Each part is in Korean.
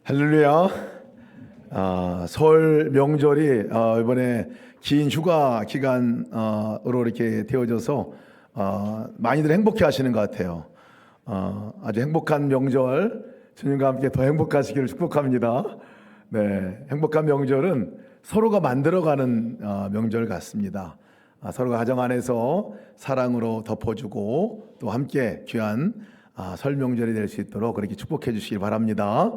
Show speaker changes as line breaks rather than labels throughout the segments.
할렐루야. 설 명절이 이번에 긴 휴가 기간으로 이렇게 되어져서 많이들 행복해 하시는 것 같아요. 아주 행복한 명절, 주님과 함께 더 행복하시기를 축복합니다. 네, 행복한 명절은 서로가 만들어가는 명절 같습니다. 서로가 가정 안에서 사랑으로 덮어주고 또 함께 귀한 설 명절이 될 수 있도록 그렇게 축복해 주시기 바랍니다.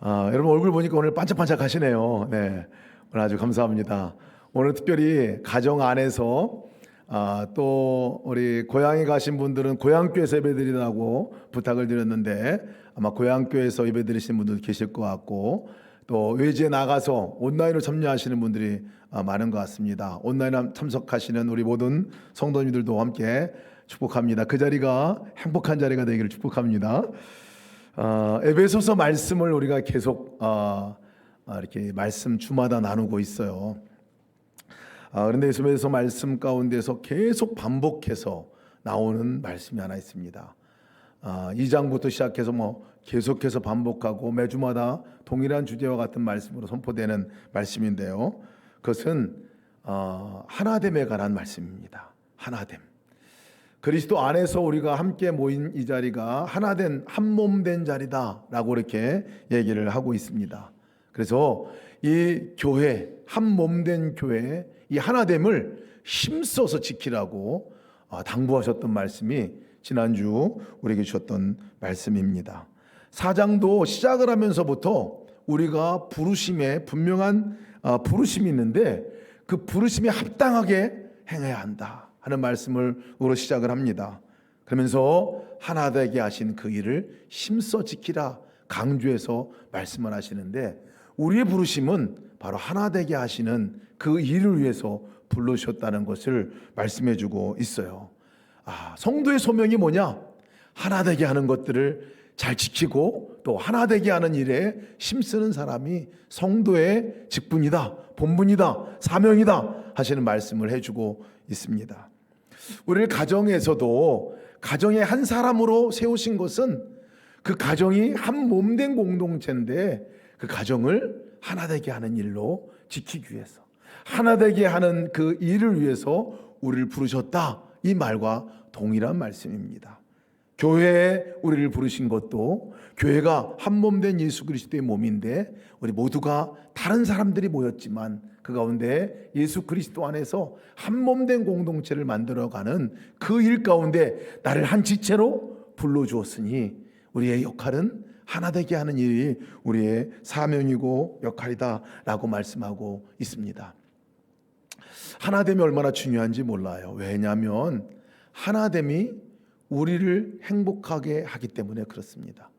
여러분 얼굴 보니까 오늘 반짝반짝 하시네요. 네, 오늘 아주 감사합니다. 오늘 특별히 가정 안에서 또 우리 고향에 가신 분들은 고향교회에서 예배드리라고 부탁을 드렸는데 아마 고향교회에서 예배드리시는 분들 계실 것 같고 또 외지에 나가서 온라인으로 참여하시는 분들이 많은 것 같습니다. 온라인 참석하시는 우리 모든 성도님들도 함께 축복합니다. 그 자리가 행복한 자리가 되기를 축복합니다. 에베소서 말씀을 우리가 계속 이렇게 말씀 주마다 나누고 있어요. 그런데 에베소서 말씀 가운데서 계속 반복해서 나오는 말씀이 하나 있습니다. 2장부터 시작해서 계속해서 반복하고 매주마다 동일한 주제와 같은 말씀으로 선포되는 말씀인데요. 그것은 하나됨에 관한 말씀입니다. 하나됨. 그리스도 안에서 우리가 함께 모인 이 자리가 하나된 한 몸 된 자리다라고 이렇게 얘기를 하고 있습니다. 그래서 이 교회, 한 몸 된 교회, 이 하나됨을 힘써서 지키라고 당부하셨던 말씀이 지난주 우리에게 주셨던 말씀입니다. 4장도 시작을 하면서부터 우리가 부르심에 분명한 부르심이 있는데 그 부르심에 합당하게 행해야 한다 하는 말씀으로 시작을 합니다. 그러면서 하나 되게 하신 그 일을 힘써 지키라 강조해서 말씀을 하시는데 우리의 부르심은 바로 하나 되게 하시는 그 일을 위해서 불러주셨다는 것을 말씀해 주고 있어요. 성도의 소명이 뭐냐? 하나 되게 하는 것들을 잘 지키고 또 하나 되게 하는 일에 힘쓰는 사람이 성도의 직분이다, 본분이다, 사명이다 하시는 말씀을 해주고 있습니다. 우리 가정에서도 가정의 한 사람으로 세우신 것은 그 가정이 한 몸 된 공동체인데 그 가정을 하나 되게 하는 일로 지키기 위해서 하나 되게 하는 그 일을 위해서 우리를 부르셨다 이 말과 동일한 말씀입니다. 교회에 우리를 부르신 것도 교회가 한 몸 된 예수 그리스도의 몸인데 우리 모두가 다른 사람들이 모였지만 그 가운데 예수 그리스도 안에서 한 몸 된 공동체를 만들어가는 그 일 가운데 나를 한 지체로 불러주었으니 우리의 역할은 하나 되게 하는 일이 우리의 사명이고 역할이다 라고 말씀하고 있습니다. 하나됨이 얼마나 중요한지 몰라요. 왜냐하면 하나됨이 우리를 행복하게 하기 때문에 그렇습니다.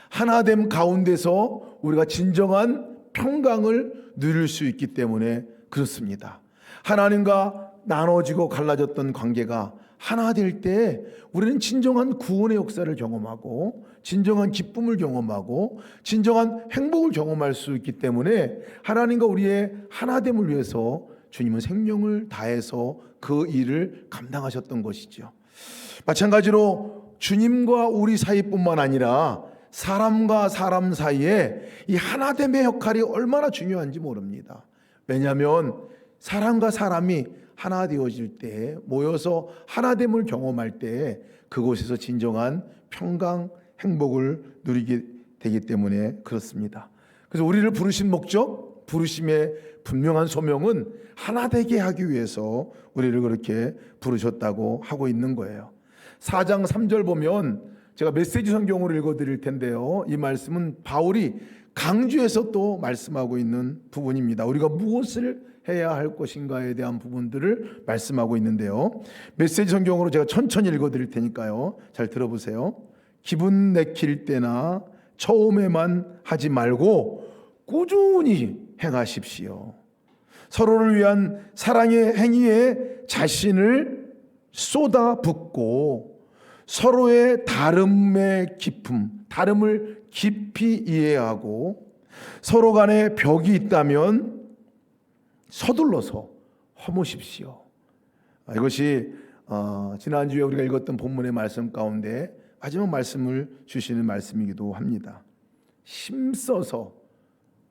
하나됨 가운데서 우리가 진정한 평강을 누릴 수 있기 때문에 그렇습니다. 하나님과 나눠지고 갈라졌던 관계가 하나 될 때 우리는 진정한 구원의 역사를 경험하고 진정한 기쁨을 경험하고 진정한 행복을 경험할 수 있기 때문에 하나님과 우리의 하나됨을 위해서 주님은 생명을 다해서 그 일을 감당하셨던 것이죠. 마찬가지로 주님과 우리 사이뿐만 아니라 사람과 사람 사이에 이 하나됨의 역할이 얼마나 중요한지 모릅니다. 왜냐하면 사람과 사람이 하나 되어질 때 모여서 하나됨을 경험할 때 그곳에서 진정한 평강, 행복을 누리게 되기 때문에 그렇습니다. 그래서 우리를 부르신 목적, 부르심의 분명한 소명은 하나 되게 하기 위해서 우리를 그렇게 부르셨다고 하고 있는 거예요. 4장 3절 보면 제가 메시지 성경으로 읽어드릴 텐데요. 이 말씀은 바울이 강조해서 또 말씀하고 있는 부분입니다. 우리가 무엇을 해야 할 것인가에 대한 부분들을 말씀하고 있는데요. 메시지 성경으로 제가 천천히 읽어드릴 테니까요. 잘 들어보세요. 기분 내킬 때나 처음에만 하지 말고 꾸준히 행하십시오. 서로를 위한 사랑의 행위에 자신을 쏟아붓고 서로의 다름의 깊음, 다름을 깊이 이해하고 서로 간에 벽이 있다면 서둘러서 허무십시오. 이것이 지난주에 우리가 읽었던 본문의 말씀 가운데 마지막 말씀을 주시는 말씀이기도 합니다. 힘써서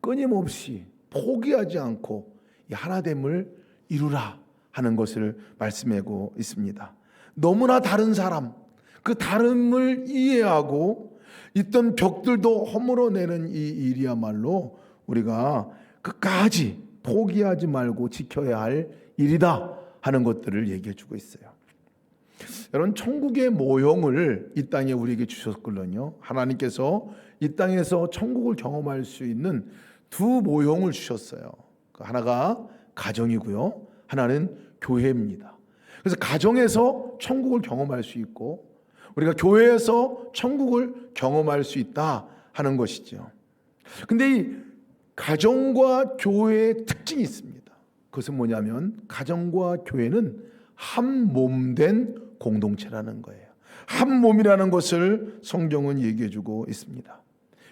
끊임없이 포기하지 않고 이 하나됨을 이루라 하는 것을 말씀하고 있습니다. 너무나 다른 사람, 그 다름을 이해하고 있던 벽들도 허물어내는 이 일이야말로 우리가 끝까지 포기하지 말고 지켜야 할 일이다 하는 것들을 얘기해 주고 있어요. 여러분, 천국의 모형을 이 땅에 우리에게 주셨거든요. 하나님께서 이 땅에서 천국을 경험할 수 있는 두 모형을 주셨어요. 하나가 가정이고요, 하나는 교회입니다. 그래서 가정에서 천국을 경험할 수 있고 우리가 교회에서 천국을 경험할 수 있다 하는 것이죠. 근데 이 가정과 교회의 특징이 있습니다. 그것은 뭐냐면 가정과 교회는 한 몸 된 공동체라는 거예요. 한 몸이라는 것을 성경은 얘기해 주고 있습니다.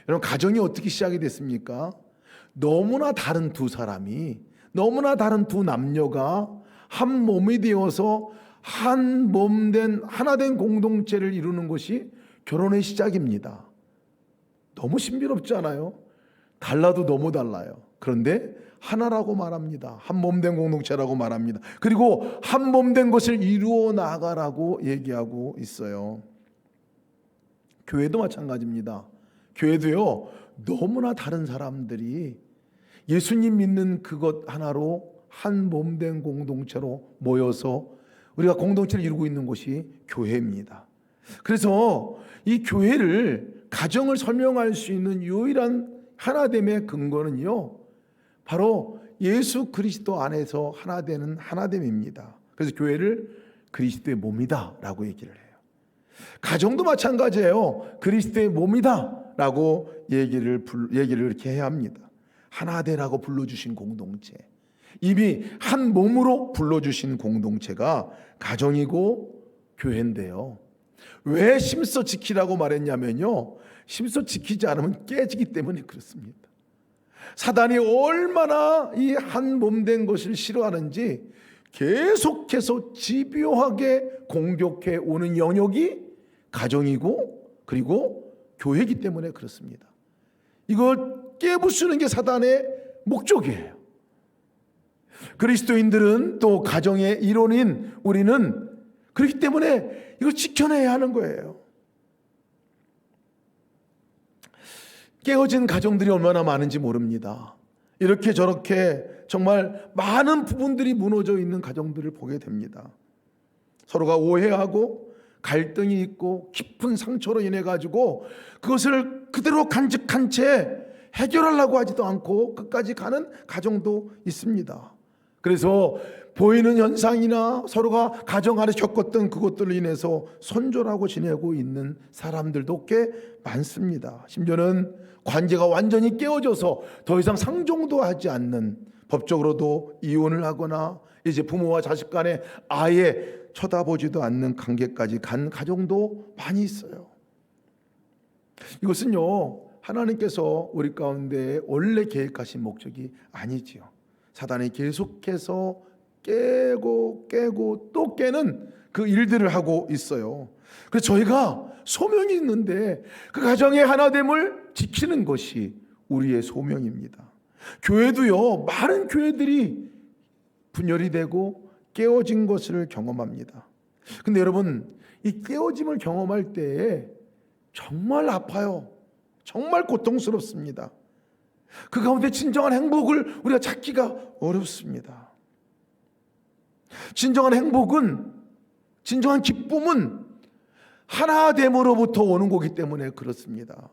여러분, 가정이 어떻게 시작이 됐습니까? 너무나 다른 두 사람이, 너무나 다른 두 남녀가 한 몸이 되어서 한 몸 된 하나 된 공동체를 이루는 것이 결혼의 시작입니다. 너무 신비롭지 않아요? 달라도 너무 달라요. 그런데 하나라고 말합니다. 한 몸 된 공동체라고 말합니다. 그리고 한 몸 된 것을 이루어 나가라고 얘기하고 있어요. 교회도 마찬가지입니다. 교회도요, 너무나 다른 사람들이 예수님 믿는 그것 하나로 한 몸 된 공동체로 모여서 우리가 공동체를 이루고 있는 곳이 교회입니다. 그래서 이 교회를, 가정을 설명할 수 있는 유일한 하나됨의 근거는요, 바로 예수 그리스도 안에서 하나 되는 하나됨입니다. 그래서 교회를 그리스도의 몸이다 라고 얘기를 해요. 가정도 마찬가지예요. 그리스도의 몸이다 라고 얘기를 이렇게 해야 합니다. 하나 되라고 불러주신 공동체, 이미 한 몸으로 불러주신 공동체가 가정이고 교회인데요. 왜 심서 지키라고 말했냐면요, 심서 지키지 않으면 깨지기 때문에 그렇습니다. 사단이 얼마나 이 한 몸 된 것을 싫어하는지 계속해서 집요하게 공격해 오는 영역이 가정이고 그리고 교회이기 때문에 그렇습니다. 이걸 깨부수는 게 사단의 목적이에요. 그리스도인들은, 또 가정의 일원인 우리는 그렇기 때문에 이걸 지켜내야 하는 거예요. 깨어진 가정들이 얼마나 많은지 모릅니다. 이렇게 저렇게 정말 많은 부분들이 무너져 있는 가정들을 보게 됩니다. 서로가 오해하고 갈등이 있고 깊은 상처로 인해 가지고 그것을 그대로 간직한 채 해결하려고 하지도 않고 끝까지 가는 가정도 있습니다. 그래서 보이는 현상이나 서로가 가정 안에 겪었던 그것들로 인해서 손절하고 지내고 있는 사람들도 꽤 많습니다. 심지어는 관계가 완전히 깨어져서 더 이상 상종도 하지 않는, 법적으로도 이혼을 하거나 이제 부모와 자식 간에 아예 쳐다보지도 않는 관계까지 간 가정도 많이 있어요. 이것은요, 하나님께서 우리 가운데 원래 계획하신 목적이 아니지요. 사단이 계속해서 깨고 또 깨는 그 일들을 하고 있어요. 그래서 저희가 소명이 있는데 그 가정의 하나됨을 지키는 것이 우리의 소명입니다. 교회도요, 많은 교회들이 분열이 되고 깨어진 것을 경험합니다. 근데 여러분, 이 깨어짐을 경험할 때에 정말 아파요. 정말 고통스럽습니다. 그 가운데 진정한 행복을 우리가 찾기가 어렵습니다. 진정한 행복은, 진정한 기쁨은 하나됨으로부터 오는 거기 때문에 그렇습니다.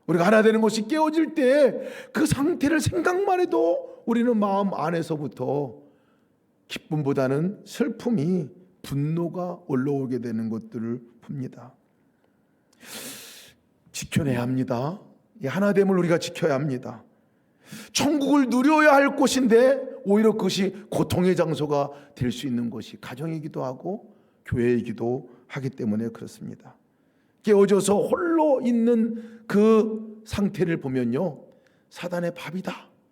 우리가 하나 되는 것이 깨어질 때 그 상태를 생각만 해도 우리는 마음 안에서부터 기쁨보다는 슬픔이, 분노가 올라오게 되는 것들을 봅니다. 지켜내야 합니다. 이 하나됨을 우리가 지켜야 합니다. 천국을 누려야 할 곳인데 오히려 그것이 고통의 장소가 될 수 있는 것이 가정이기도 하고 교회이기도 하기 때문에 그렇습니다. 깨어져서 홀로 있는 그 상태를 보면요, 사단의 밥이다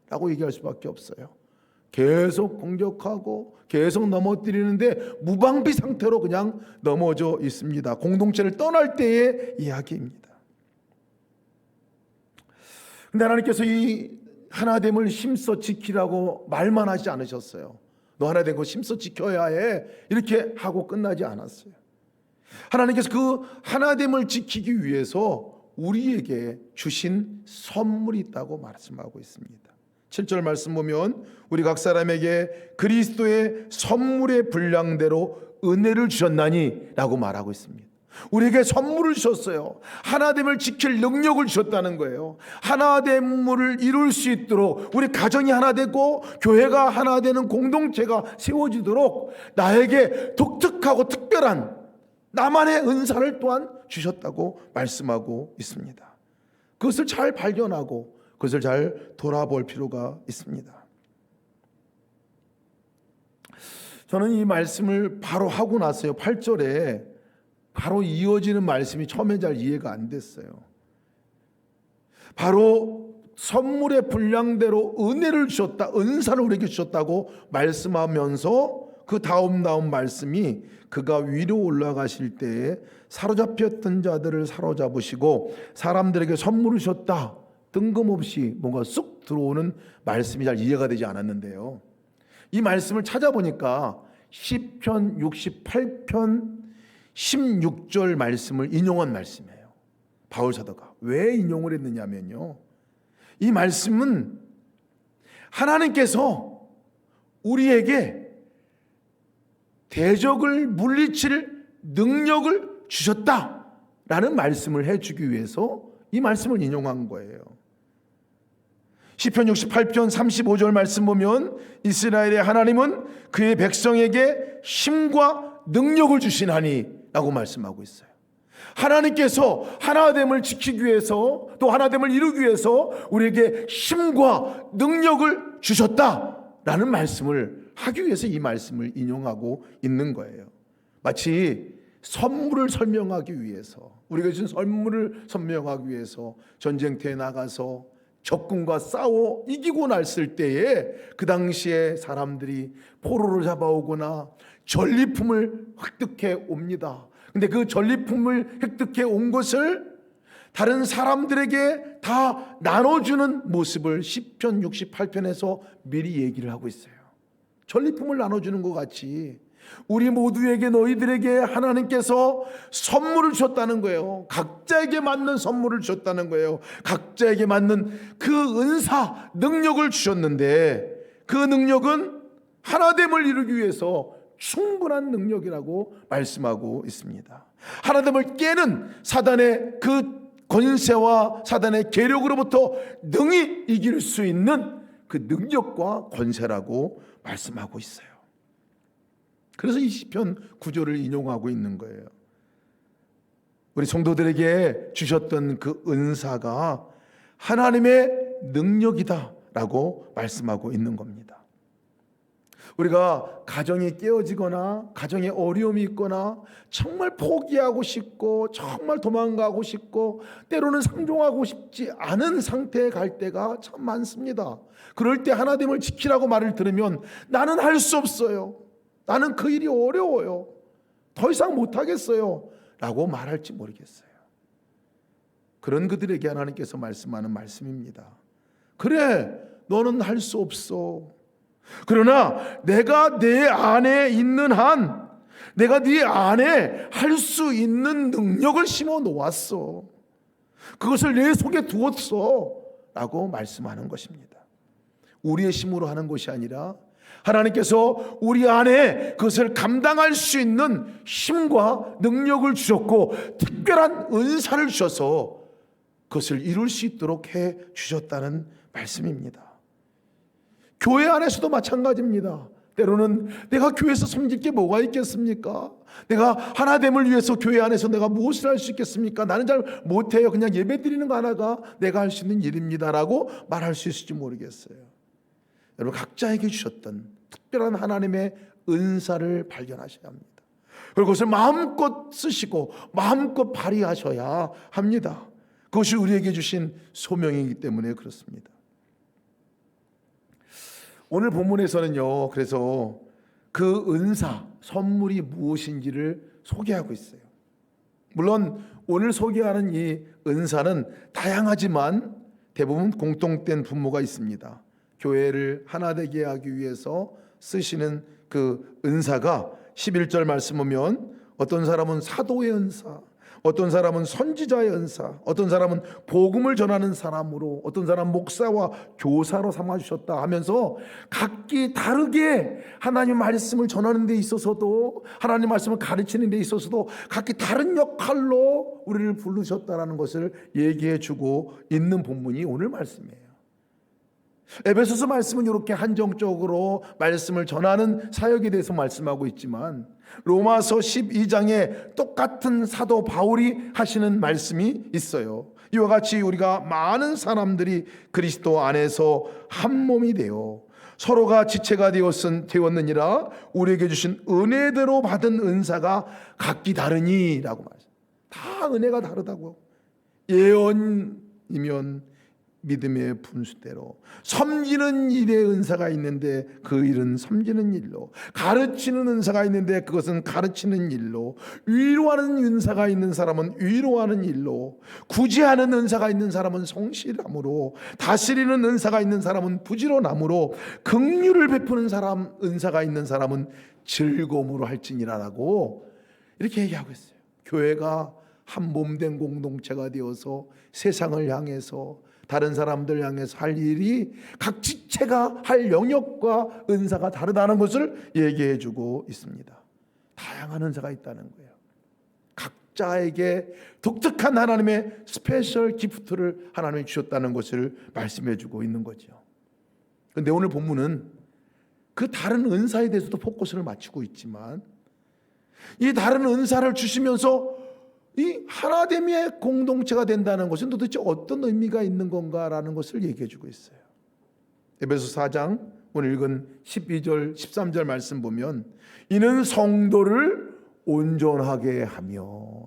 라고 얘기할 수밖에 없어요. 계속 공격하고 계속 넘어뜨리는데 무방비 상태로 그냥 넘어져 있습니다. 공동체를 떠날 때의 이야기입니다. 근데 하나님께서 이 하나됨을 힘써 지키라고 말만 하지 않으셨어요. 너 하나됨 거 힘써 지켜야 해, 이렇게 하고 끝나지 않았어요. 하나님께서 그 하나됨을 지키기 위해서 우리에게 주신 선물이 있다고 말씀하고 있습니다. 7절 말씀 보면 우리 각 사람에게 그리스도의 선물의 분량대로 은혜를 주셨나니 라고 말하고 있습니다. 우리에게 선물을 주셨어요. 하나됨을 지킬 능력을 주셨다는 거예요. 하나됨을 이룰 수 있도록 우리 가정이 하나 되고 교회가 하나 되는 공동체가 세워지도록 나에게 독특하고 특별한 나만의 은사를 또한 주셨다고 말씀하고 있습니다. 그것을 잘 발견하고 그것을 잘 돌아볼 필요가 있습니다. 저는 이 말씀을 바로 하고 났어요. 8절에 바로 이어지는 말씀이 처음에 잘 이해가 안 됐어요. 바로 선물의 분량대로 은혜를 주셨다, 은사를 우리에게 주셨다고 말씀하면서 그 다음 말씀이 그가 위로 올라가실 때에 사로잡혔던 자들을 사로잡으시고 사람들에게 선물을 주셨다, 뜬금없이 뭔가 쑥 들어오는 말씀이 잘 이해가 되지 않았는데요, 이 말씀을 찾아보니까 시편 68편 16절 말씀을 인용한 말씀이에요. 바울 사도가 왜 인용을 했느냐면요, 이 말씀은 하나님께서 우리에게 대적을 물리칠 능력을 주셨다라는 말씀을 해주기 위해서 이 말씀을 인용한 거예요. 시편 68편 35절 말씀 보면 이스라엘의 하나님은 그의 백성에게 힘과 능력을 주시나니 라고 말씀하고 있어요. 하나님께서 하나됨을 지키기 위해서 또 하나됨을 이루기 위해서 우리에게 힘과 능력을 주셨다라는 말씀을 하기 위해서 이 말씀을 인용하고 있는 거예요. 마치 선물을 설명하기 위해서, 우리가 준 선물을 설명하기 위해서 전쟁터에 나가서 적군과 싸워 이기고 났을 때에 그 당시에 사람들이 포로를 잡아오거나 전리품을 획득해 옵니다. 근데 그 전리품을 획득해 온 것을 다른 사람들에게 다 나눠주는 모습을 시편 68편에서 미리 얘기를 하고 있어요. 전리품을 나눠주는 것 같이 우리 모두에게, 너희들에게 하나님께서 선물을 주셨다는 거예요. 각자에게 맞는 선물을 주셨다는 거예요. 각자에게 맞는 그 은사, 능력을 주셨는데 그 능력은 하나됨을 이루기 위해서 충분한 능력이라고 말씀하고 있습니다. 하나됨을 깨는 사단의 그 권세와 사단의 계력으로부터 능히 이길 수 있는 그 능력과 권세라고 말씀하고 있어요. 그래서 이 시편 구절을 인용하고 있는 거예요. 우리 성도들에게 주셨던 그 은사가 하나님의 능력이다라고 말씀하고 있는 겁니다. 우리가 가정이 깨어지거나 가정에 어려움이 있거나 정말 포기하고 싶고 정말 도망가고 싶고 때로는 상종하고 싶지 않은 상태에 갈 때가 참 많습니다. 그럴 때 하나님을 지키라고 말을 들으면 나는 할 수 없어요, 나는 그 일이 어려워요, 더 이상 못하겠어요 라고 말할지 모르겠어요. 그런 그들에게 하나님께서 말씀하는 말씀입니다. 그래, 너는 할 수 없어. 그러나 내가 내 안에 있는 한, 내가 네 안에 할 수 있는 능력을 심어 놓았어. 그것을 내 속에 두었어 라고 말씀하는 것입니다. 우리의 힘으로 하는 것이 아니라 하나님께서 우리 안에 그것을 감당할 수 있는 힘과 능력을 주셨고 특별한 은사를 주셔서 그것을 이룰 수 있도록 해 주셨다는 말씀입니다. 교회 안에서도 마찬가지입니다. 때로는 내가 교회에서 섬길 게 뭐가 있겠습니까? 내가 하나됨을 위해서 교회 안에서 내가 무엇을 할 수 있겠습니까? 나는 잘 못해요, 그냥 예배 드리는 거 하나가 내가 할 수 있는 일입니다 라고 말할 수 있을지 모르겠어요. 여러분, 각자에게 주셨던 특별한 하나님의 은사를 발견하셔야 합니다. 그리고 그것을 마음껏 쓰시고 마음껏 발휘하셔야 합니다. 그것이 우리에게 주신 소명이기 때문에 그렇습니다. 오늘 본문에서는요, 그래서 그 은사, 선물이 무엇인지를 소개하고 있어요. 물론 오늘 소개하는 이 은사는 다양하지만 대부분 공통된 분모가 있습니다. 교회를 하나 되게 하기 위해서 쓰시는 그 은사가 11절 말씀 보면 어떤 사람은 사도의 은사, 어떤 사람은 선지자의 은사, 어떤 사람은 복음을 전하는 사람으로, 어떤 사람은 목사와 교사로 삼아주셨다 하면서 각기 다르게 하나님 말씀을 전하는 데 있어서도, 하나님 말씀을 가르치는 데 있어서도 각기 다른 역할로 우리를 부르셨다는 것을 얘기해 주고 있는 본문이 오늘 말씀이에요. 에베소서 말씀은 이렇게 한정적으로 말씀을 전하는 사역에 대해서 말씀하고 있지만, 로마서 12장에 똑같은 사도 바울이 하시는 말씀이 있어요. 이와 같이 우리가 많은 사람들이 그리스도 안에서 한 몸이 되어 서로가 지체가 되었느니라. 우리에게 주신 은혜대로 받은 은사가 각기 다르니라고 말해요. 다 은혜가 다르다고. 예언이면 믿음의 분수대로, 섬기는 일에 은사가 있는데 그 일은 섬기는 일로, 가르치는 은사가 있는데 그것은 가르치는 일로, 위로하는 은사가 있는 사람은 위로하는 일로, 구제하는 은사가 있는 사람은 성실함으로, 다스리는 은사가 있는 사람은 부지런함으로, 긍휼을 베푸는 사람 은사가 있는 사람은 즐거움으로 할지니라라고 이렇게 얘기하고 있어요. 교회가 한 몸된 공동체가 되어서 세상을 향해서, 다른 사람들 향해서 할 일이 각 지체가 할 영역과 은사가 다르다는 것을 얘기해 주고 있습니다. 다양한 은사가 있다는 거예요. 각자에게 독특한 하나님의 스페셜 기프트를 하나님이 주셨다는 것을 말씀해 주고 있는 거죠. 그런데 오늘 본문은 그 다른 은사에 대해서도 포커스를 맞추고 있지만, 이 다른 은사를 주시면서 이 하나됨의 공동체가 된다는 것은 도대체 어떤 의미가 있는 건가라는 것을 얘기해 주고 있어요. 에베소 4장 오늘 읽은 12절 13절 말씀 보면, 이는 성도를 온전하게 하며,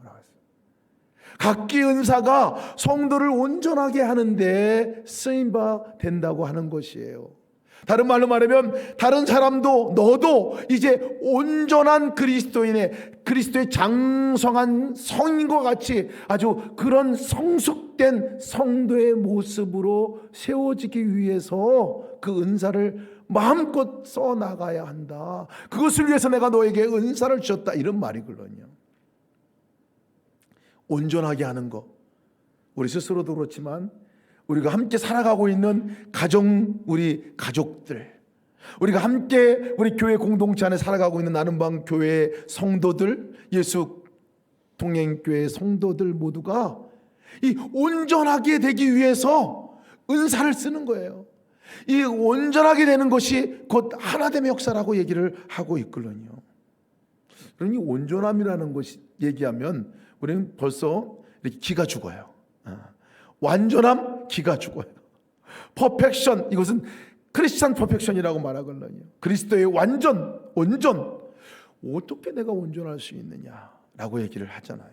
각기 은사가 성도를 온전하게 하는데 쓰임바 된다고 하는 것이에요. 다른 말로 말하면 다른 사람도, 너도 이제 온전한 그리스도의 장성한 성인과 같이 아주 그런 성숙된 성도의 모습으로 세워지기 위해서 그 은사를 마음껏 써나가야 한다. 그것을 위해서 내가 너에게 은사를 주셨다, 이런 말이거든요. 온전하게 하는 것, 우리 스스로도 그렇지만 우리가 함께 살아가고 있는 우리 가족들, 우리가 함께 우리 교회 공동체 안에 살아가고 있는 나눔방 교회 성도들, 예수 동행교회 성도들 모두가 이 온전하게 되기 위해서 은사를 쓰는 거예요. 이 온전하게 되는 것이 곧 하나됨의 역사라고 얘기를 하고 있거든요. 그러니 온전함이라는 것이 얘기하면 우리는 벌써 이렇게 기가 죽어요. 완전함, 기가 죽어요. 퍼펙션, 이것은 크리스찬 퍼펙션이라고 말하거든요. 그리스도의 온전. 어떻게 내가 온전할 수 있느냐라고 얘기를 하잖아요.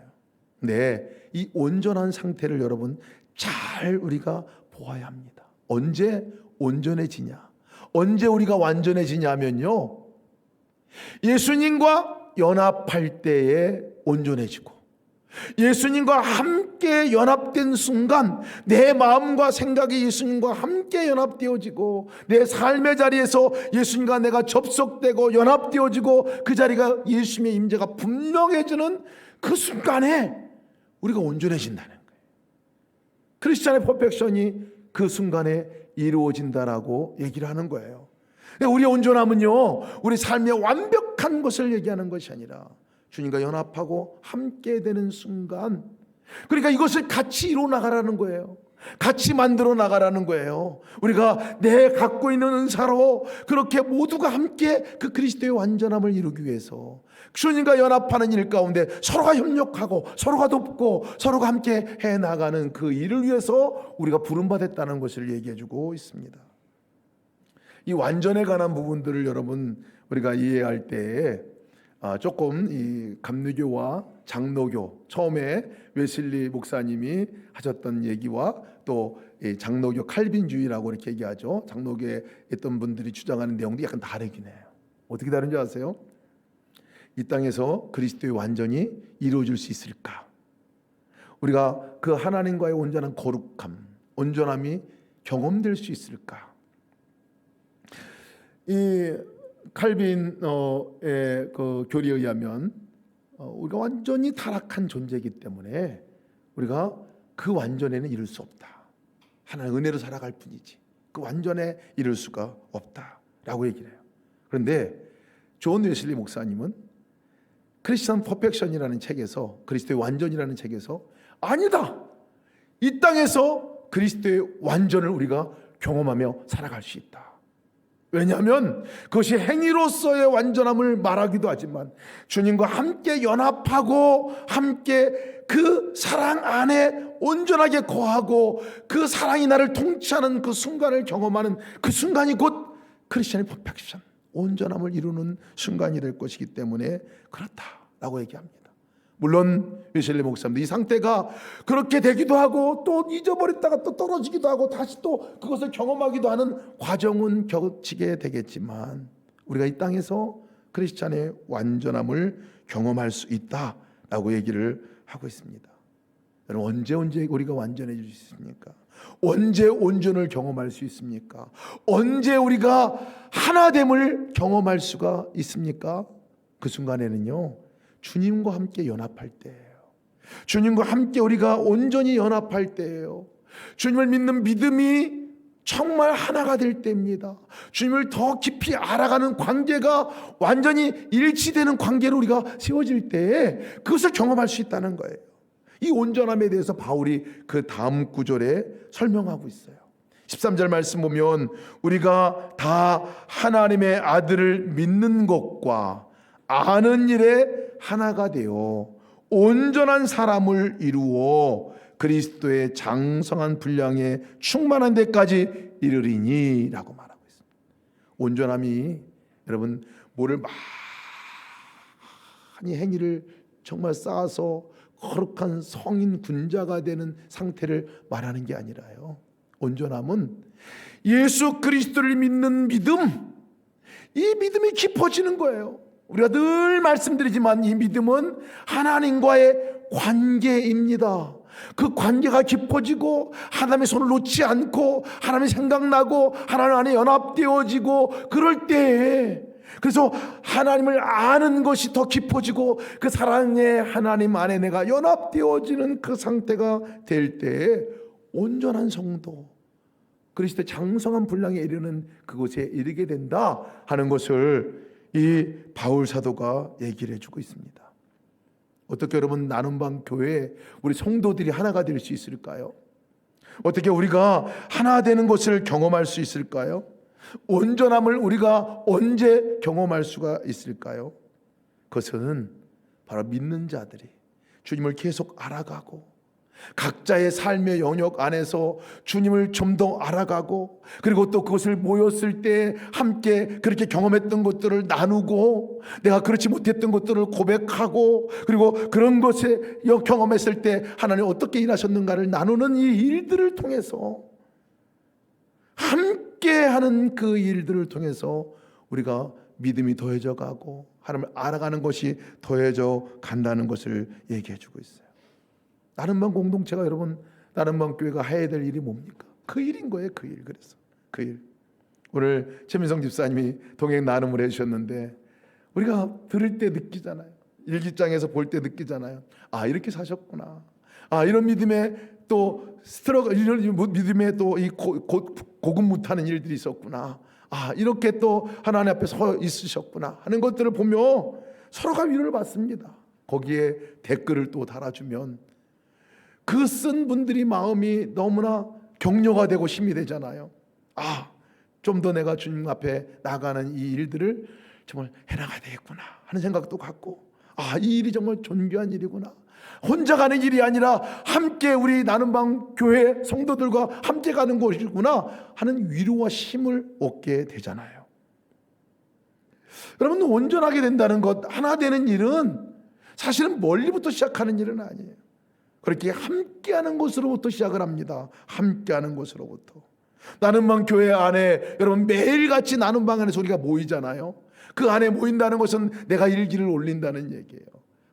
네, 이 온전한 상태를 여러분 잘 우리가 보아야 합니다. 언제 온전해지냐? 언제 우리가 완전해지냐면요, 예수님과 연합할 때에 온전해지고, 예수님과 함께 연합된 순간 내 마음과 생각이 예수님과 함께 연합되어지고, 내 삶의 자리에서 예수님과 내가 접속되고 연합되어지고, 그 자리가 예수님의 임재가 분명해지는 그 순간에 우리가 온전해진다는 거예요. 크리스찬의 퍼펙션이 그 순간에 이루어진다라고 얘기를 하는 거예요. 우리의 온전함은요, 우리 삶의 완벽한 것을 얘기하는 것이 아니라 주님과 연합하고 함께 되는 순간, 그러니까 이것을 같이 이루어 나가라는 거예요. 같이 만들어 나가라는 거예요. 우리가 내 갖고 있는 은사로 그렇게 모두가 함께 그 그리스도의 완전함을 이루기 위해서 주님과 연합하는 일 가운데 서로가 협력하고 서로가 돕고 서로가 함께 해나가는 그 일을 위해서 우리가 부름받았다는 것을 얘기해주고 있습니다. 이 완전에 관한 부분들을 여러분 우리가 이해할 때에 조금 이 감리교와 장로교, 처음에 웨슬리 목사님이 하셨던 얘기와 또 장로교 칼빈주의라고 이렇게 얘기하죠. 장로교에 있던 분들이 주장하는 내용도 약간 다르긴 해요. 어떻게 다른지 아세요? 이 땅에서 그리스도의 완전히 이루어질 수 있을까? 우리가 그 하나님과의 온전한 거룩함, 온전함이 경험될 수 있을까? 이 칼빈의 그 교리에 의하면 우리가 완전히 타락한 존재이기 때문에 우리가 그 완전에는 이룰 수 없다. 하나님의 은혜로 살아갈 뿐이지 그 완전에 이룰 수가 없다라고 얘기를 해요. 그런데 존 웨슬리 목사님은 크리스천 퍼펙션이라는 책에서, 그리스도의 완전이라는 책에서, 아니다, 이 땅에서 그리스도의 완전을 우리가 경험하며 살아갈 수 있다. 왜냐하면 그것이 행위로서의 완전함을 말하기도 하지만 주님과 함께 연합하고 함께 그 사랑 안에 온전하게 거하고 그 사랑이 나를 통치하는 그 순간을 경험하는 그 순간이 곧 크리스천의 퍼펙션, 온전함을 이루는 순간이 될 것이기 때문에 그렇다라고 얘기합니다. 물론 웨슬리 목사님도 이 상태가 그렇게 되기도 하고 또 잊어버렸다가 또 떨어지기도 하고 다시 또 그것을 경험하기도 하는 과정은 겹치게 되겠지만 우리가 이 땅에서 크리스찬의 완전함을 경험할 수 있다라고 얘기를 하고 있습니다. 여러분, 언제 우리가 완전해질 수 있습니까? 언제 온전을 경험할 수 있습니까? 언제 우리가 하나됨을 경험할 수가 있습니까? 그 순간에는요, 주님과 함께 연합할 때예요. 주님과 함께 우리가 온전히 연합할 때예요. 주님을 믿는 믿음이 정말 하나가 될 때입니다. 주님을 더 깊이 알아가는 관계가 완전히 일치되는 관계로 우리가 세워질 때에 그것을 경험할 수 있다는 거예요. 이 온전함에 대해서 바울이 그 다음 구절에 설명하고 있어요. 13절 말씀 보면 우리가 다 하나님의 아들을 믿는 것과 아는 일에 하나가 되어 온전한 사람을 이루어 그리스도의 장성한 분량에 충만한 데까지 이르리니 라고 말하고 있습니다. 온전함이 여러분 뭐를 많이 행위를 정말 쌓아서 거룩한 성인 군자가 되는 상태를 말하는 게 아니라요, 온전함은 예수 그리스도를 믿는 믿음, 이 믿음이 깊어지는 거예요. 우리가 늘 말씀드리지만 이 믿음은 하나님과의 관계입니다. 그 관계가 깊어지고 하나님의 손을 놓지 않고 하나님이 생각나고 하나님 안에 연합되어지고 그럴 때에, 그래서 하나님을 아는 것이 더 깊어지고 그 사랑의 하나님 안에 내가 연합되어지는 그 상태가 될 때에 온전한 성도, 그리스도의 장성한 분량에 이르는 그곳에 이르게 된다 하는 것을 이 바울 사도가 얘기를 해주고 있습니다. 어떻게 여러분 나눔방 교회에 우리 성도들이 하나가 될 수 있을까요? 어떻게 우리가 하나 되는 것을 경험할 수 있을까요? 온전함을 우리가 언제 경험할 수가 있을까요? 그것은 바로 믿는 자들이 주님을 계속 알아가고 각자의 삶의 영역 안에서 주님을 좀 더 알아가고, 그리고 또 그것을 모였을 때 함께 그렇게 경험했던 것들을 나누고 내가 그렇지 못했던 것들을 고백하고, 그리고 그런 것에 경험했을 때 하나님 어떻게 일하셨는가를 나누는 이 일들을 통해서, 함께하는 그 일들을 통해서 우리가 믿음이 더해져 가고 하나님을 알아가는 것이 더해져 간다는 것을 얘기해 주고 있어요. 나눔방 공동체가, 여러분 나눔방 교회가 해야 될 일이 뭡니까? 그 일인 거예요. 그 일. 그래서 그 일, 오늘 최민성 집사님이 동행 나눔을 해주셨는데 우리가 들을 때 느끼잖아요. 일기장에서 볼 때 느끼잖아요. 아, 이렇게 사셨구나. 아, 이런 믿음에 또 이런 믿음에 또 이 고군무타는 일들이 있었구나. 아, 이렇게 또 하나님 앞에 서 있으셨구나 하는 것들을 보며 서로가 위로를 받습니다. 거기에 댓글을 또 달아주면 그 쓴 분들이 마음이 너무나 격려가 되고 힘이 되잖아요. 아, 좀 더 내가 주님 앞에 나가는 이 일들을 정말 해나가야 되겠구나 하는 생각도 갖고, 아, 이 일이 정말 존귀한 일이구나, 혼자 가는 일이 아니라 함께 우리 나눔방 교회 성도들과 함께 가는 것이구나 하는 위로와 힘을 얻게 되잖아요. 여러분, 온전하게 된다는 것, 하나 되는 일은 사실은 멀리부터 시작하는 일은 아니에요. 그렇게 함께하는 것으로부터 시작을 합니다. 함께하는 것으로부터. 나눔방 교회 안에 여러분 매일같이 나눔방 안에서 우리가 모이잖아요. 그 안에 모인다는 것은 내가 일기를 올린다는 얘기예요.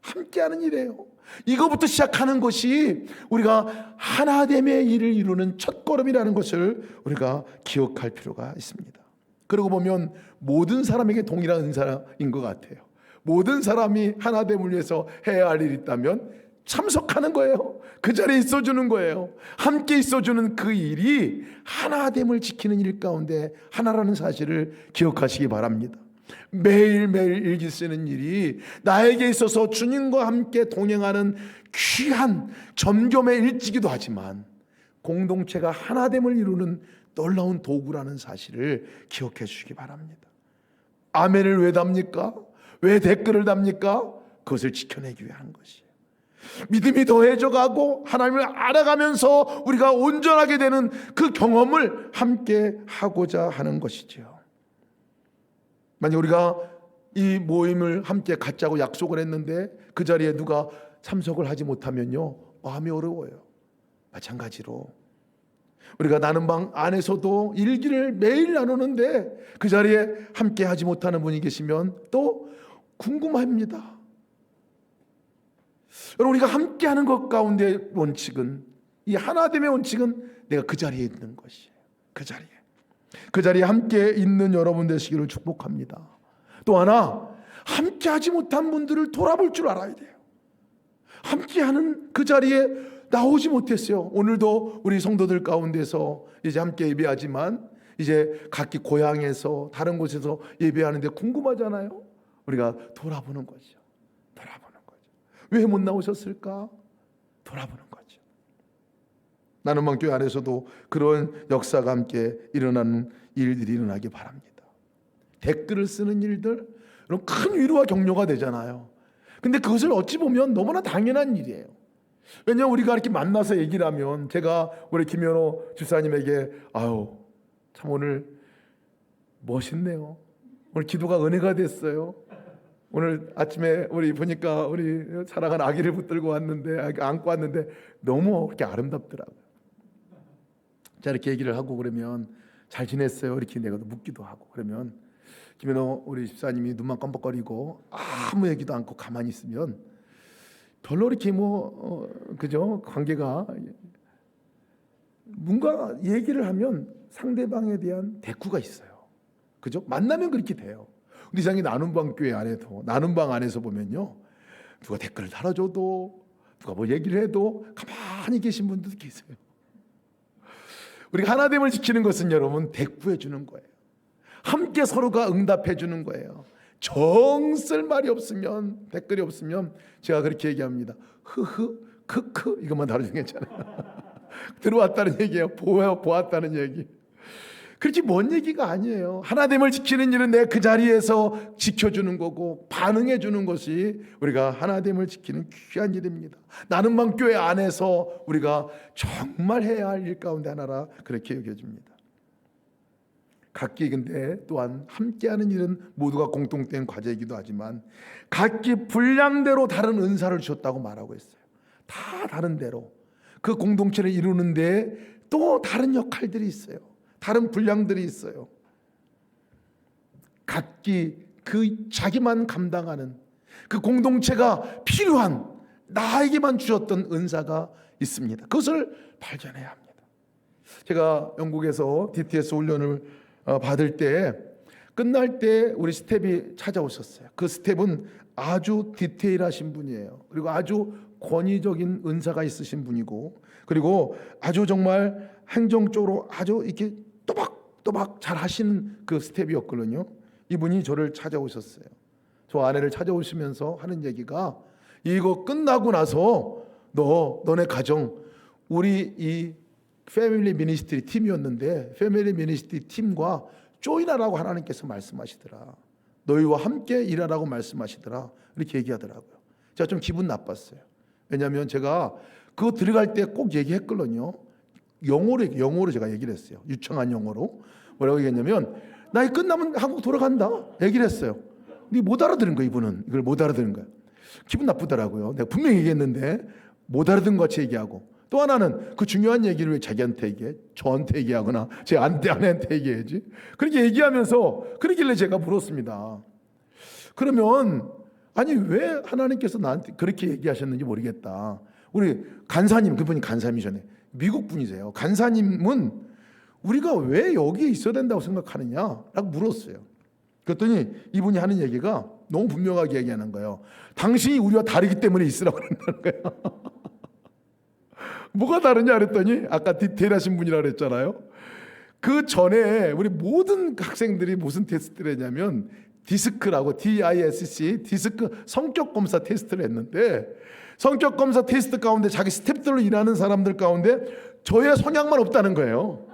함께하는 일이에요. 이거부터 시작하는 것이 우리가 하나됨의 일을 이루는 첫걸음이라는 것을 우리가 기억할 필요가 있습니다. 그러고 보면 모든 사람에게 동일한 은사인 것 같아요. 모든 사람이 하나됨을 위해서 해야 할 일이 있다면 참석하는 거예요. 그 자리에 있어주는 거예요. 함께 있어주는 그 일이 하나됨을 지키는 일 가운데 하나라는 사실을 기억하시기 바랍니다. 매일매일 일기 쓰는 일이 나에게 있어서 주님과 함께 동행하는 귀한 점검의 일지기도 하지만 공동체가 하나됨을 이루는 놀라운 도구라는 사실을 기억해 주시기 바랍니다. 아멘을 왜 답니까? 왜 댓글을 답니까? 그것을 지켜내기 위한 것이에요. 믿음이 더해져 가고 하나님을 알아가면서 우리가 온전하게 되는 그 경험을 함께 하고자 하는 것이죠. 만약 우리가 이 모임을 함께 갖자고 약속을 했는데 그 자리에 누가 참석을 하지 못하면요, 마음이 어려워요. 마찬가지로 우리가 나눈 방 안에서도 일기를 매일 나누는데 그 자리에 함께 하지 못하는 분이 계시면 또 궁금합니다. 여러분, 우리가 함께하는 것 가운데 원칙은, 이 하나됨의 원칙은 내가 그 자리에 있는 것이에요. 그 자리에 함께 있는 여러분 되시기를 축복합니다. 또 하나, 함께하지 못한 분들을 돌아볼 줄 알아야 돼요. 함께하는 그 자리에 나오지 못했어요. 오늘도 우리 성도들 가운데서 이제 함께 예배하지만 이제 각기 고향에서 다른 곳에서 예배하는데 궁금하잖아요. 우리가 돌아보는 거죠. 왜 못 나오셨을까? 돌아보는 거죠. 나눔방 교회 안에서도 그런 역사가 함께 일어나는 일들이 일어나기 바랍니다. 댓글을 쓰는 일들, 큰 위로와 격려가 되잖아요. 근데 그것을 어찌 보면 너무나 당연한 일이에요. 왜냐하면 우리가 이렇게 만나서 얘기를 하면, 제가 우리 김현호 집사님에게 아유 참 오늘 멋있네요. 오늘 기도가 은혜가 됐어요. 오늘 아침에 우리 보니까 우리 사랑하는 아기를 붙들고 왔는데, 안고 왔는데 너무 그렇게 아름답더라고요. 자, 이렇게 얘기를 하고 그러면 잘 지냈어요? 이렇게 내가 묻기도 하고 그러면 김현호 우리 집사님이 눈만 껌뻑거리고 아무 얘기도 않고 가만히 있으면 별로 이렇게 그죠? 관계가, 뭔가 얘기를 하면 상대방에 대한 대꾸가 있어요. 그죠? 만나면 그렇게 돼요. 우리 이상이 나눔방 교회 안에도, 나눔방 안에서 보면요, 누가 댓글을 달아줘도, 누가 뭐 얘기를 해도 가만히 계신 분들도 계세요. 우리가 하나됨을 지키는 것은 여러분 대꾸해 주는 거예요. 함께 서로가 응답해 주는 거예요. 정 쓸 말이 없으면, 댓글이 없으면 제가 그렇게 얘기합니다. 흐흐 크크 이것만 다루면 괜찮아요. 들어왔다는 얘기예요. 보았다는 얘기. 그렇게 먼 얘기가 아니에요. 하나됨을 지키는 일은 내가 그 자리에서 지켜주는 거고 반응해 주는 것이 우리가 하나됨을 지키는 귀한 일입니다. 나눔방 교회 안에서 우리가 정말 해야 할 일 가운데 하나라 그렇게 여겨집니다. 각기 근데 또한 함께하는 일은 모두가 공통된 과제이기도 하지만 각기 분량대로 다른 은사를 주셨다고 말하고 있어요. 다 다른 대로 그 공동체를 이루는데 또 다른 역할들이 있어요. 다른 분량들이 있어요. 각기 그 자기만 감당하는 그 공동체가 필요한 나에게만 주셨던 은사가 있습니다. 그것을 발견해야 합니다. 제가 영국에서 DTS 훈련을 받을 때 끝날 때 우리 스텝이 찾아오셨어요. 그 스텝은 아주 디테일하신 분이에요. 그리고 아주 권위적인 은사가 있으신 분이고, 그리고 아주 정말 행정적으로 아주 이렇게 또박또박 잘 하시는 그 스텝이었거든요. 이분이 저를 찾아오셨어요. 저 아내를 찾아오시면서 하는 얘기가, 이거 끝나고 나서 너네 가정, 우리 이 패밀리 미니스트리 팀이었는데 패밀리 미니스트리 팀과 조인하라고 하나님께서 말씀하시더라. 너희와 함께 일하라고 말씀하시더라. 이렇게 얘기하더라고요. 제가 좀 기분 나빴어요. 왜냐하면 제가 그거 들어갈 때 꼭 얘기했거든요. 영어로 제가 얘기를 했어요. 유창한 영어로. 뭐라고 얘기했냐면, 나 이 끝나면 한국 돌아간다 얘기를 했어요. 근데 못 알아들은 거예요. 이분은 이걸 못 알아들은 거예요. 기분 나쁘더라고요. 내가 분명히 얘기했는데 못 알아듣는 것 같이 얘기하고, 또 하나는 그 중요한 얘기를 왜 자기한테 얘기해? 저한테 얘기하거나 제 아내한테 얘기해야지. 그렇게 얘기하면서 그러길래 제가 물었습니다. 그러면 아니 왜 하나님께서 나한테 그렇게 얘기하셨는지 모르겠다. 우리 간사님, 그분이 간사님이셨네. 미국 분이세요. 간사님은 우리가 왜 여기에 있어야 된다고 생각하느냐라고 물었어요. 그랬더니 이분이 하는 얘기가 너무 분명하게 얘기하는 거예요. 당신이 우리와 다르기 때문에 있으라고 그런다는 거예요. 뭐가 다르냐 그랬더니 아까 디테일하신 분이라고 그랬잖아요. 그 전에 우리 모든 학생들이 무슨 테스트를 했냐면 디스크라고 DISC 디스크 성격검사 테스트를 했는데 성격검사 테스트 가운데 자기 스태프들로 일하는 사람들 가운데 저의 성향만 없다는 거예요.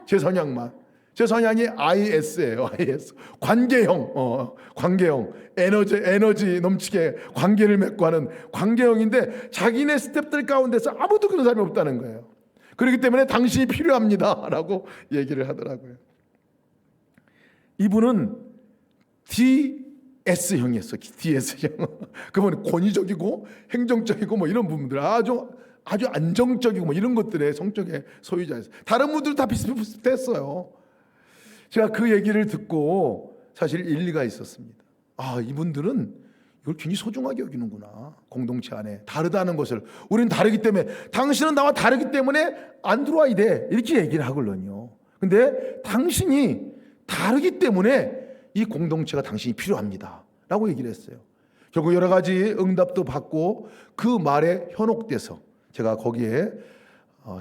제 성향만. 제 성향이 IS예요. IS. 관계형. 에너지 넘치게 관계를 맺고 하는 관계형인데 자기네 스태프들 가운데서 아무도 그런 사람이 없다는 거예요. 그렇기 때문에 당신이 필요합니다라고 얘기를 하더라고요. 이분은 DS형이었어. DS형. 그분은 권위적이고 행정적이고 뭐 이런 부분들 아주 안정적이고 뭐 이런 것들의 성격의 소유자였어요. 다른 분들 다 비슷비슷했어요. 제가 그 얘기를 듣고 사실 일리가 있었습니다. 아, 이분들은 이걸 굉장히 소중하게 여기는구나. 공동체 안에 다르다는 것을. 우리는 다르기 때문에 당신은 나와 다르기 때문에 안 들어와야 돼. 이렇게 얘기를 하거든요. 근데 당신이 다르기 때문에 이 공동체가 당신이 필요합니다 라고 얘기를 했어요. 결국 여러 가지 응답도 받고 그 말에 현혹돼서 제가 거기에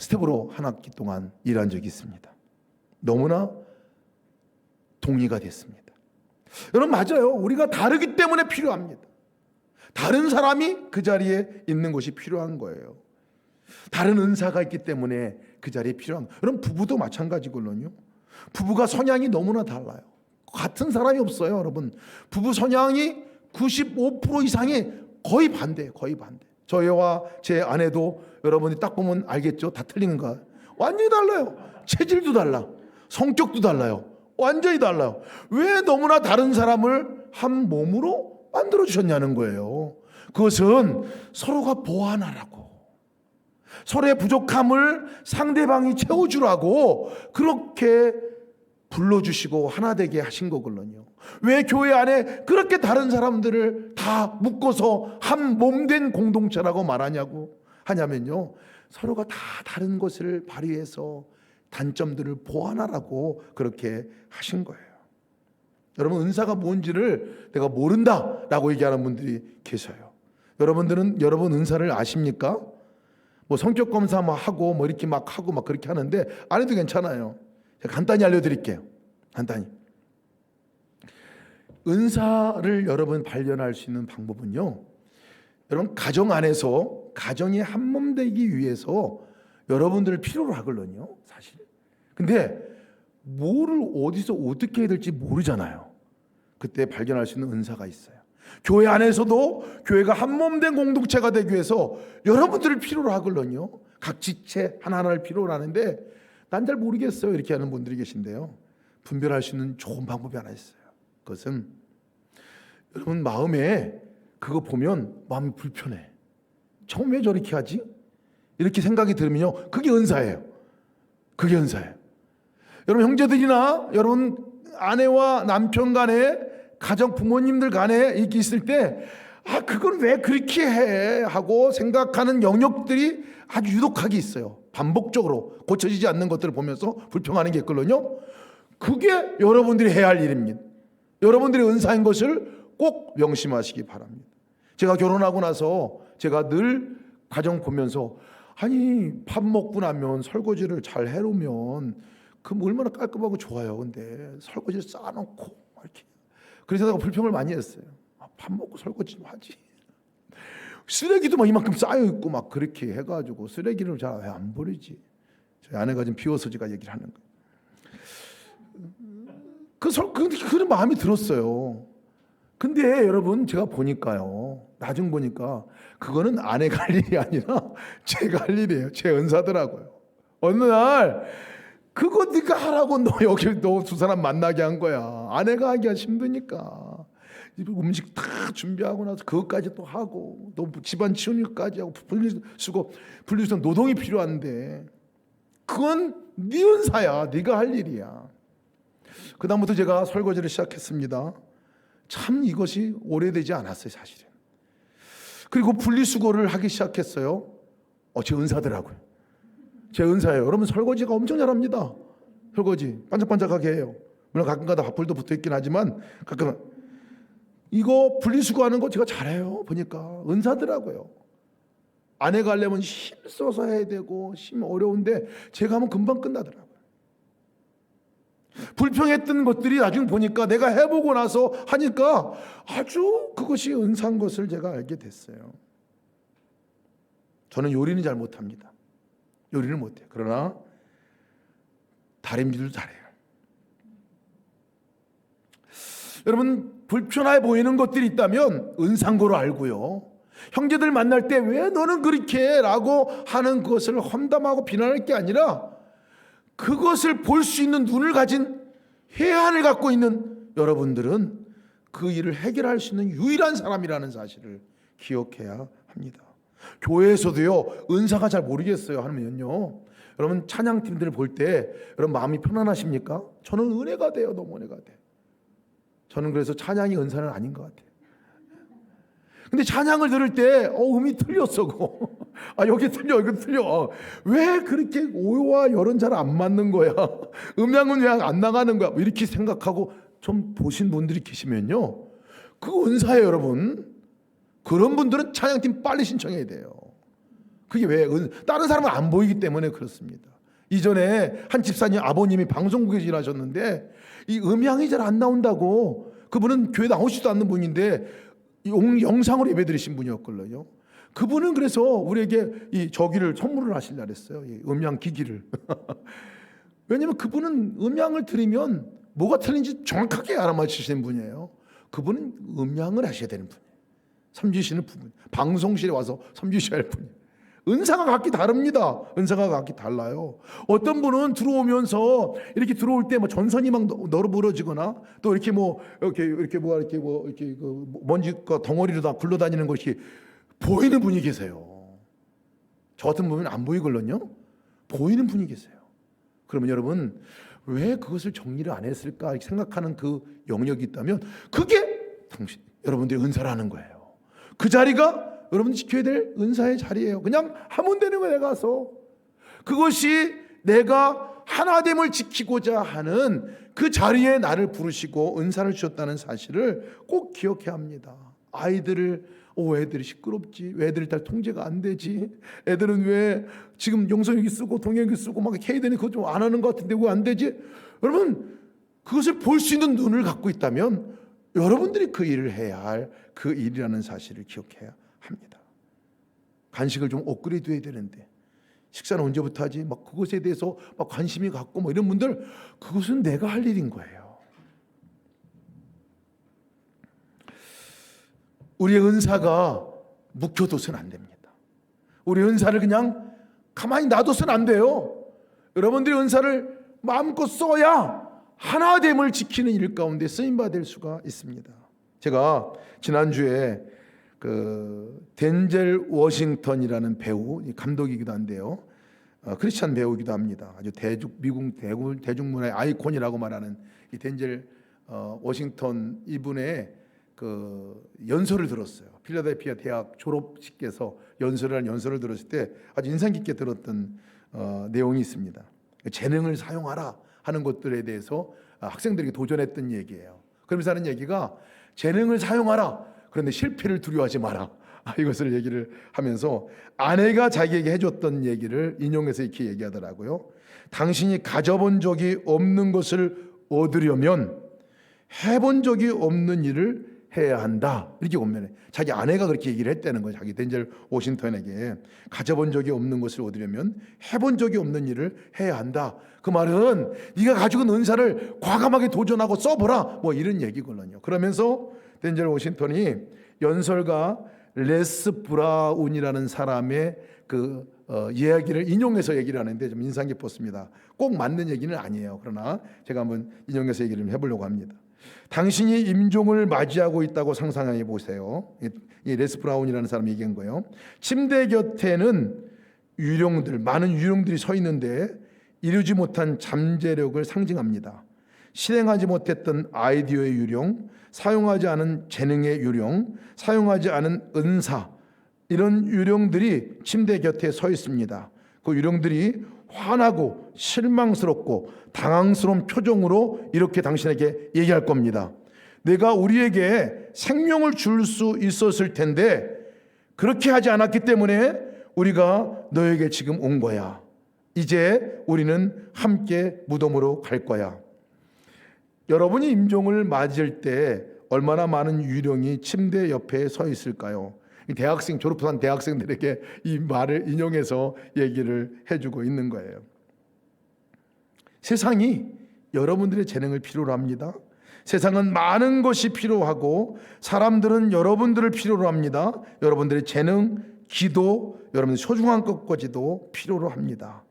스텝으로 한 학기 동안 일한 적이 있습니다. 너무나 동의가 됐습니다. 여러분 맞아요. 우리가 다르기 때문에 필요합니다. 다른 사람이 그 자리에 있는 것이 필요한 거예요. 다른 은사가 있기 때문에 그 자리에 필요한 거예요. 여러분 부부도 마찬가지거든요. 부부가 성향이 너무나 달라요. 같은 사람이 없어요. 여러분 부부 성향이 95% 이상이 거의 반대예요. 거의 반대. 저와 제 아내도 여러분이 딱 보면 알겠죠. 다 틀린 거 완전히 달라요. 체질도 달라. 성격도 달라요. 완전히 달라요. 왜 너무나 다른 사람을 한 몸으로 만들어 주셨냐는 거예요. 그것은 서로가 보완하라고, 서로의 부족함을 상대방이 채워주라고 그렇게 불러주시고 하나 되게 하신 거거든요. 왜 교회 안에 그렇게 다른 사람들을 다 묶어서 한 몸된 공동체라고 말하냐고 하냐면요, 서로가 다 다른 것을 발휘해서 단점들을 보완하라고 그렇게 하신 거예요. 여러분 은사가 뭔지를 내가 모른다라고 얘기하는 분들이 계셔요. 여러분들은 여러분 은사를 아십니까? 뭐 성격 검사 막 하고 뭐 이렇게 막 하고 막 그렇게 하는데 안 해도 괜찮아요. 제가 간단히 알려드릴게요. 간단히. 은사를 여러분 발견할 수 있는 방법은요, 여러분 가정 안에서 가정이 한몸 되기 위해서 여러분들을 필요로 하거든요, 사실. 근데 뭐를 어디서 어떻게 해야 될지 모르잖아요. 그때 발견할 수 있는 은사가 있어요. 교회 안에서도 교회가 한몸된 공동체가 되기 위해서 여러분들을 필요로 하거든요. 각 지체 하나하나를 필요로 하는데 난 잘 모르겠어요 이렇게 하는 분들이 계신데요, 분별할 수 있는 좋은 방법이 하나 있어요. 그것은 여러분 마음에 그거 보면 마음이 불편해. 처음 왜 저렇게 하지? 이렇게 생각이 들면요, 그게 은사예요. 그게 은사예요. 여러분 형제들이나 여러분 아내와 남편 간에 가정 부모님들 간에 이렇게 있을 때 아 그건 왜 그렇게 해 하고 생각하는 영역들이 아주 유독하게 있어요. 반복적으로 고쳐지지 않는 것들을 보면서 불평하는 게 있거든요. 그게 여러분들이 해야 할 일입니다. 여러분들의 은사인 것을 꼭 명심하시기 바랍니다. 제가 결혼하고 나서 제가 늘 가정 보면서 아니 밥 먹고 나면 설거지를 잘 해놓으면 그럼 얼마나 깔끔하고 좋아요. 근데 설거지를 쌓아놓고 이렇게, 그래서 내가 불평을 많이 했어요. 밥 먹고 설거지 좀 하지. 쓰레기도 막 이만큼 쌓여 있고 막 그렇게 해가지고 쓰레기를 잘 왜 안 버리지? 저희 아내가 좀 비워서지가 얘기를 하는 거예요. 그런 마음이 들었어요. 근데 여러분 제가 보니까요, 나중 보니까 그거는 아내가 할 일이 아니라 제가 할 일이에요. 제 은사더라고요. 어느 날 그거 네가 하라고 너 두 사람 만나게 한 거야. 아내가 하기가 힘드니까 음식 다 준비하고 나서 그것까지 또 하고 또 집안 치우기까지 하고 분리수거 노동이 필요한데 그건 네 은사야. 네가 할 일이야. 그 다음부터 제가 설거지를 시작했습니다. 참 이것이 오래되지 않았어요. 사실은 그리고 분리수거를 하기 시작했어요. 제 은사더라고요. 제 은사예요. 여러분 설거지가 엄청 잘합니다. 설거지 반짝반짝하게 해요. 물론 가끔가다 밥풀도 붙어있긴 하지만 가끔 이거 분리수거하는 거 제가 잘해요. 보니까 은사더라고요. 아내가 하려면 힘써서 해야 되고 힘 어려운데 제가 하면 금방 끝나더라고요. 불평했던 것들이 나중에 보니까 내가 해보고 나서 하니까 아주 그것이 은사인 것을 제가 알게 됐어요. 저는 요리는 잘 못합니다. 요리는 못해요. 그러나 다림질도 잘해요. 여러분 불편해 보이는 것들이 있다면 은사인 거로 알고요. 형제들 만날 때 왜 너는 그렇게 라고 하는 것을 험담하고 비난할 게 아니라 그것을 볼 수 있는 눈을 가진 해안을 갖고 있는 여러분들은 그 일을 해결할 수 있는 유일한 사람이라는 사실을 기억해야 합니다. 교회에서도요 은사가 잘 모르겠어요 하면요, 여러분 찬양팀들 볼 때 여러분 마음이 편안하십니까? 저는 은혜가 돼요. 너무 은혜가 돼. 저는 그래서 찬양이 은사는 아닌 것 같아요. 근데 찬양을 들을 때 음이 틀렸어. 여기 틀려, 여기 틀려. 왜 그렇게 오와 열은 잘 안 맞는 거야? 음량은 왜 안 나가는 거야? 이렇게 생각하고 좀 보신 분들이 계시면요, 그거 은사예요. 여러분 그런 분들은 찬양팀 빨리 신청해야 돼요. 그게 왜? 다른 사람은 안 보이기 때문에 그렇습니다. 이전에 한 집사님 아버님이 방송국에 일하셨는데 이 음향이 잘 안 나온다고, 그분은 교회 나오시지도 않는 분인데 영상으로 예배드리신 분이었걸요. 그분은 그래서 우리에게 이 저기를 선물을 하시려 그랬어요. 이 음향 기기를. 왜냐하면 그분은 음향을 들으면 뭐가 틀린지 정확하게 알아맞히시는 분이에요. 그분은 음향을 하셔야 되는 분이에요. 섬기시는 분, 방송실에 와서 섬기셔야 할 분이에요. 은사가 각기 다릅니다. 은사가 각기 달라요. 어떤 분은 들어오면서 이렇게 들어올 때 뭐 전선이 막 너르부러지거나 또 이렇게 이렇게 먼지 덩어리로 다 굴러다니는 것이 보이는 분이 계세요. 저 같은 분은 안 보이걸요. 보이는 분이 계세요. 그러면 여러분 왜 그것을 정리를 안 했을까 이렇게 생각하는 그 영역이 있다면 그게 여러분들의 은사라는 거예요. 그 자리가 여러분 지켜야 될 은사의 자리예요. 그냥 하면 되는 거예요. 가서 그것이 내가 하나됨을 지키고자 하는 그 자리에 나를 부르시고 은사를 주셨다는 사실을 꼭 기억해야 합니다. 아이들을 애들이 시끄럽지, 왜 애들이 다 통제가 안 되지, 애들은 왜 지금 영성일기 쓰고 동영일기 쓰고 막 K대니 그거 좀 안 하는 것 같은데 왜 안 되지? 여러분 그것을 볼 수 있는 눈을 갖고 있다면 여러분들이 그 일을 해야 할 그 일이라는 사실을 기억해야 합니다. 간식을 좀 업그레이드 해야 되는데 식사는 언제부터 하지? 막 그것에 대해서 막 관심이 갖고 뭐 이런 분들, 그것은 내가 할 일인 거예요. 우리의 은사가 묵혀둬서는 안 됩니다. 우리의 은사를 그냥 가만히 놔둬서는 안 돼요. 여러분들의 은사를 마음껏 써야 하나됨을 지키는 일 가운데 쓰임받을 수가 있습니다. 제가 지난주에 덴젤 워싱턴이라는 배우, 감독이기도 한데요, 크리스찬 배우이기도 합니다. 아주 미국 대중문화의 아이콘이라고 말하는 이 덴젤 워싱턴 이분의 연설을 들었어요. 필라델피아 대학 졸업식에서 연설을 들었을 때 아주 인상 깊게 들었던 내용이 있습니다. 재능을 사용하라 하는 것들에 대해서 학생들에게 도전했던 얘기예요. 그러면서 하는 얘기가 재능을 사용하라, 그런데 실패를 두려워하지 마라, 이것을 얘기를 하면서 아내가 자기에게 해줬던 얘기를 인용해서 이렇게 얘기하더라고요. 당신이 가져본 적이 없는 것을 얻으려면 해본 적이 없는 일을 해야 한다, 이렇게 권면해. 자기 아내가 그렇게 얘기를 했다는 거예요. 자기 덴젤 워싱턴에게 가져본 적이 없는 것을 얻으려면 해본 적이 없는 일을 해야 한다. 그 말은 네가 가지고 있는 은사를 과감하게 도전하고 써보라, 뭐 이런 얘기거든요. 그러면서 덴젤 워싱턴이 연설가 레스 브라운이라는 사람의 이야기를 인용해서 얘기를 하는데 좀 인상 깊었습니다. 꼭 맞는 얘기는 아니에요. 그러나 제가 한번 인용해서 얘기를 좀 해보려고 합니다. 당신이 임종을 맞이하고 있다고 상상해 보세요. 이 레스 브라운이라는 사람이 얘기한 거예요. 침대 곁에는 많은 유령들이 서 있는데 이루지 못한 잠재력을 상징합니다. 실행하지 못했던 아이디어의 유령, 사용하지 않은 재능의 유령, 사용하지 않은 은사, 이런 유령들이 침대 곁에 서 있습니다. 그 유령들이 화나고 실망스럽고 당황스러운 표정으로 이렇게 당신에게 얘기할 겁니다. 내가 우리에게 생명을 줄 수 있었을 텐데 그렇게 하지 않았기 때문에 우리가 너에게 지금 온 거야. 이제 우리는 함께 무덤으로 갈 거야. 여러분이 임종을 맞을 때 얼마나 많은 유령이 침대 옆에 서 있을까요? 대학생, 졸업한 대학생들에게 이 말을 인용해서 얘기를 해주고 있는 거예요. 세상이 여러분들의 재능을 필요로 합니다. 세상은 많은 것이 필요하고 사람들은 여러분들을 필요로 합니다. 여러분들의 재능, 기도, 여러분의 소중한 것까지도 필요로 합니다.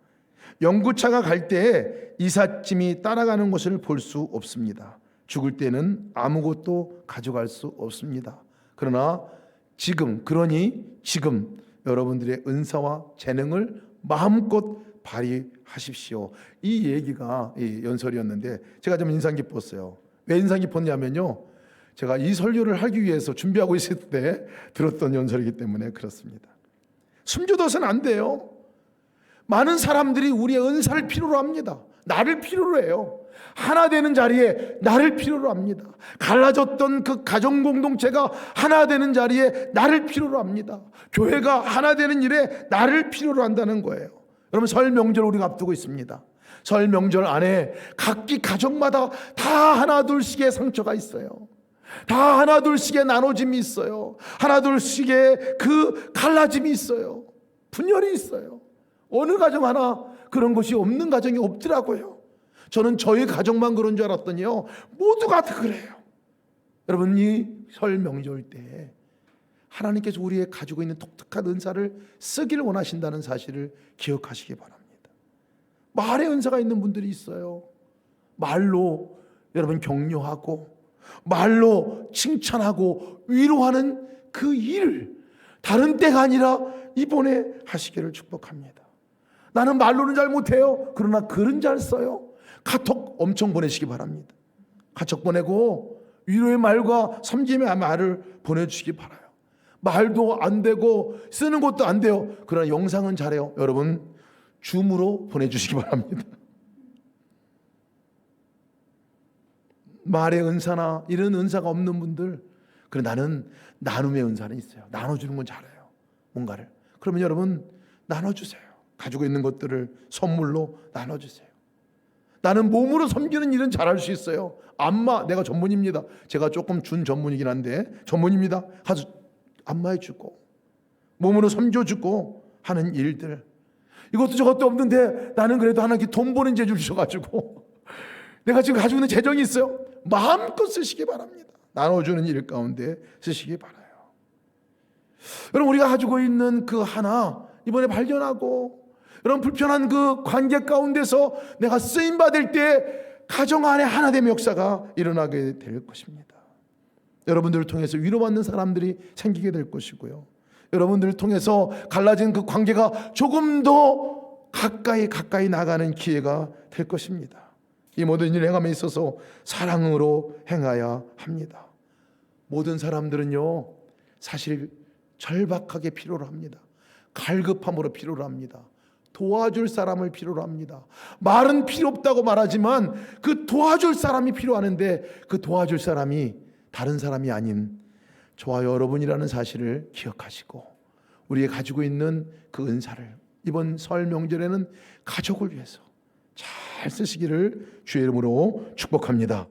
연구차가 갈 때 이삿짐이 따라가는 것을 볼 수 없습니다. 죽을 때는 아무것도 가져갈 수 없습니다. 그러나 지금 여러분들의 은사와 재능을 마음껏 발휘하십시오. 이 얘기가 연설이었는데 제가 좀 인상 깊었어요. 왜 인상 깊었냐면요, 제가 이 설교를 하기 위해서 준비하고 있을 때 들었던 연설이기 때문에 그렇습니다. 숨겨둬서는 안 돼요. 많은 사람들이 우리의 은사를 필요로 합니다. 나를 필요로 해요. 하나 되는 자리에 나를 필요로 합니다. 갈라졌던 그 가정 공동체가 하나 되는 자리에 나를 필요로 합니다. 교회가 하나 되는 일에 나를 필요로 한다는 거예요. 여러분, 설 명절 우리가 앞두고 있습니다. 설 명절 안에 각기 가정마다 다 하나 둘씩의 상처가 있어요. 다 하나 둘씩의 나눠짐이 있어요. 하나 둘씩의 그 갈라짐이 있어요. 분열이 있어요. 어느 가정 하나 그런 것이 없는 가정이 없더라고요. 저는 저희 가정만 그런 줄 알았더니요, 모두가 다 그래요. 여러분, 이 설 명절 때 하나님께서 우리의 가지고 있는 독특한 은사를 쓰기를 원하신다는 사실을 기억하시기 바랍니다. 말의 은사가 있는 분들이 있어요. 말로 여러분 격려하고 말로 칭찬하고 위로하는 그 일을 다른 때가 아니라 이번에 하시기를 축복합니다. 나는 말로는 잘 못해요. 그러나 글은 잘 써요. 카톡 엄청 보내시기 바랍니다. 카톡 보내고 위로의 말과 섬김의 말을 보내주시기 바라요. 말도 안 되고 쓰는 것도 안 돼요. 그러나 영상은 잘해요. 여러분, 줌으로 보내주시기 바랍니다. 말의 은사나 이런 은사가 없는 분들, 그래 나는 나눔의 은사는 있어요. 나눠주는 건 잘해요. 뭔가를. 그러면 여러분 나눠주세요. 가지고 있는 것들을 선물로 나눠주세요. 나는 몸으로 섬기는 일은 잘할 수 있어요. 안마, 내가 전문입니다. 제가 조금 준전문이긴 한데 전문입니다. 가서 안마해 주고 몸으로 섬겨주고 하는 일들, 이것도 저것도 없는데 나는 그래도 하나님께 돈 버는 재주 주셔가지고 내가 지금 가지고 있는 재정이 있어요. 마음껏 쓰시기 바랍니다. 나눠주는 일 가운데 쓰시기 바라요. 여러분, 우리가 가지고 있는 그 하나 이번에 발견하고, 여러분 불편한 그 관계 가운데서 내가 쓰임받을 때 가정 안에 하나됨의 역사가 일어나게 될 것입니다. 여러분들을 통해서 위로받는 사람들이 생기게 될 것이고요, 여러분들을 통해서 갈라진 그 관계가 조금 더 가까이 나가는 기회가 될 것입니다. 이 모든 일을 행함에 있어서 사랑으로 행하여야 합니다. 모든 사람들은요, 사실 절박하게 필요로 합니다. 갈급함으로 필요로 합니다. 도와줄 사람을 필요로 합니다. 말은 필요 없다고 말하지만 그 도와줄 사람이 필요하는데 그 도와줄 사람이 다른 사람이 아닌 저와 여러분이라는 사실을 기억하시고, 우리가 가지고 있는 그 은사를 이번 설 명절에는 가족을 위해서 잘 쓰시기를 주의 이름으로 축복합니다.